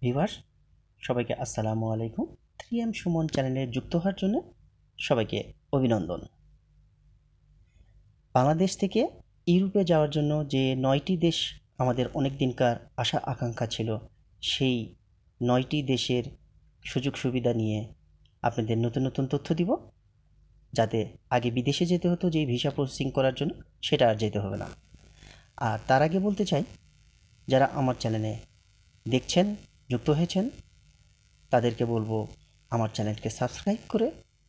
Viewers সবাইকে আসসালামু আলাইকুম। 3M সুমন চ্যানেলে যুক্ত হওয়ার জন্য সবাইকে অভিনন্দন। বাংলাদেশ থেকে ইউরোপে যাওয়ার জন্য যে 9টি দেশ আমাদের অনেক দিনকার আশা আকাঙ্ক্ষা ছিল, সেই 9টি দেশের সুযোগ সুবিধা নিয়ে আপনাদের নতুন নতুন তথ্য দিব, যাতে আগে বিদেশে যেতে হতো যেই ভিসা প্রসেসিং করার জন্য, সেটা আর যেতে হবে না। আর তার আগে বলতে চাই, যারা আমার চ্যানেলে দেখছেন, যুক্ত হয়েছেন, তাদেরকে বলবো আমার চ্যানেলকে সাবস্ক্রাইব করে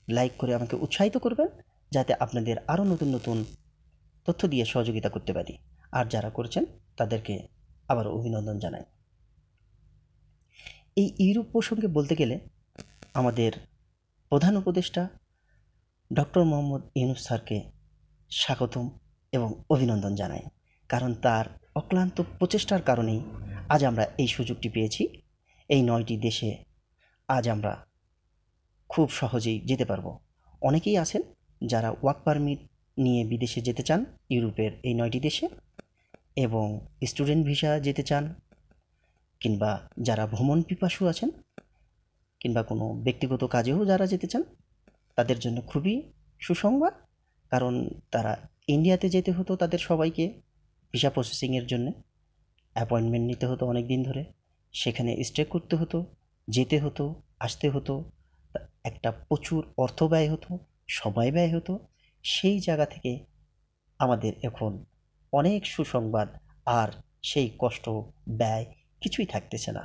লাইক করে আমাকে উৎসাহিত করবেন, যাতে আপনাদের আরও নতুন নতুন তথ্য দিয়ে সহযোগিতা করতে পারি। আর যারা করেছেন তাদেরকে আবারও অভিনন্দন জানাই। এই ইউরোপ প্রসঙ্গে বলতে গেলে আমাদের প্রধান উপদেষ্টা ডক্টর মোহাম্মদ ইউনূস স্যারকে স্বাগতম এবং অভিনন্দন জানাই, কারণ তার অক্লান্ত প্রচেষ্টার কারণেই আজ আমরা এই সুযোগটি পেয়েছি। এই 9টি দেশে আজ আমরা খুব সহজেই যেতে পারবো। অনেকেই আছেন যারা ওয়ার্ক পারমিট নিয়ে বিদেশে যেতে চান, ইউরোপের এই 9টি দেশে, এবং স্টুডেন্ট ভিসা যেতে চান, কিংবা যারা ভ্রমণ পিপাসু আছেন, কিংবা কোনো ব্যক্তিগত কাজেও যারা যেতে চান, তাদের জন্য খুবই সুসংবাদ। কারণ তারা ইন্ডিয়াতে যেতে হতো তাদের সবাইকে ভিসা প্রসেসিংয়ের জন্য, অ্যাপয়েন্টমেন্ট নিতে হতো অনেক দিন ধরে, সেখানে স্টে করতে হতো, যেতে হতো, আসতে হতো, একটা প্রচুর অর্থ ব্যয় হতো, সময় ব্যয় হতো। সেই জায়গা থেকে আমাদের এখন অনেক সুসংবাদ, আর সেই কষ্ট ব্যয় কিছুই থাকতেছে না।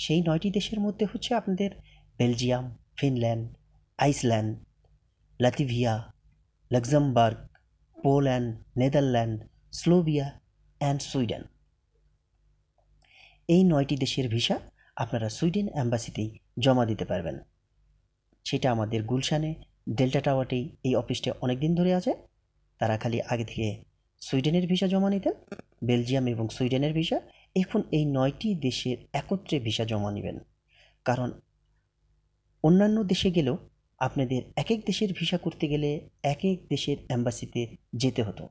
সেই 9টি দেশের মধ্যে হচ্ছে আপনাদের Belgium, Finland, Iceland, Latvia, Luxembourg, Poland, Netherland, Slovenia and Sweden. এই 9টি দেশের ভিসা আপনারা সুইডেন অ্যাম্বাসিতেই জমা দিতে পারবেন। সেটা আমাদের গুলশানে ডেল্টা টাওয়ারেই এই অফিসটা অনেক দিন ধরে আছে। তারা খালি আগে থেকে সুইডেনের ভিসা জমা নিতেন, বেলজিয়াম এবং সুইডেনের ভিসা। এখন এই 9টি দেশের একত্রে ভিসা জমা নেবেন, কারণ অন্যান্য দেশে গেলেও আপনাদের এক এক দেশের ভিসা করতে গেলে এক এক দেশের অ্যাম্বাসিতে যেতে হতো,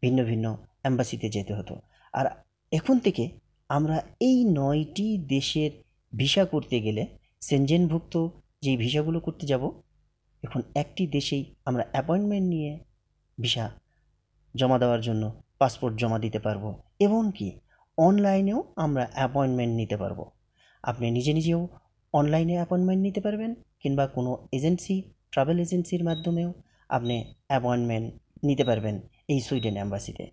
ভিন্ন ভিন্ন অ্যাম্বাসিতে যেতে হতো। আর এখন থেকে আমরা এই 9টি দেশের ভিসা করতে গেলে সেনজেনভুক্ত যেই ভিসাগুলো করতে যাব, এখন একটি দেশেই আমরা অ্যাপয়েন্টমেন্ট নিয়ে ভিসা জমা দেওয়ার জন্য পাসপোর্ট জমা দিতে পারবো, এমনকি অনলাইনেও আমরা অ্যাপয়েন্টমেন্ট নিতে পারবো। আপনি নিজে নিজেও অনলাইনে অ্যাপয়েন্টমেন্ট নিতে পারবেন, কিংবা কোনো এজেন্সি, ট্রাভেল এজেন্সির মাধ্যমেও আপনি অ্যাপয়েন্টমেন্ট নিতে পারবেন এই সুইডেন অ্যাম্বাসিতে।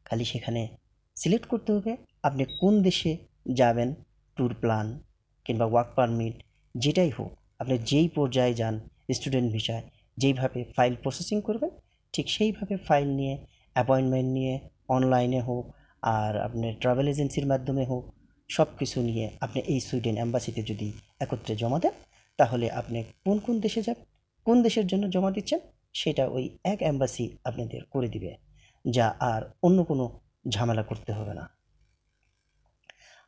খালি সেখানে সিলেক্ট করতে হবে আপনি কোন দেশে যাবেন, ট্যুর প্ল্যান কিংবা ওয়ার্ক পারমিট যেটাই হোক, আপনি যেই পর্যায়ে যান, স্টুডেন্ট ভিসায় যেইভাবে ফাইল প্রসেসিং করবেন, ঠিক সেইভাবে ফাইল নিয়ে অ্যাপয়েন্টমেন্ট নিয়ে অনলাইনে হোক আর আপনার ট্রাভেল এজেন্সির মাধ্যমে হোক, সব কিছু নিয়ে আপনি এই সুইডেন অ্যাম্বাসিতে যদি একত্রে জমা দেন, তাহলে আপনি কোন কোন দেশে যাবেন, কোন দেশের জন্য জমা দিচ্ছেন, সেটা ওই এক অ্যাম্বাসি আপনাদের করে দিবে, যা আর অন্য কোনো ঝামেলা করতে হবে না।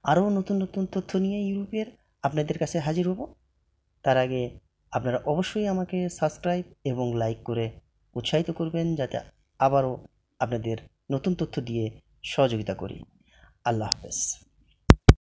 আরও নতুন নতুন তথ্য নিয়ে ইউরোপের আপনাদের কাছে হাজির হব। তার আগে আপনারা অবশ্যই আমাকে সাবস্ক্রাইব এবং লাইক করে উৎসাহিত করবেন, যাতে আবারও আপনাদের নতুন তথ্য দিয়ে সহযোগিতা করি। আল্লাহ হাফেজ।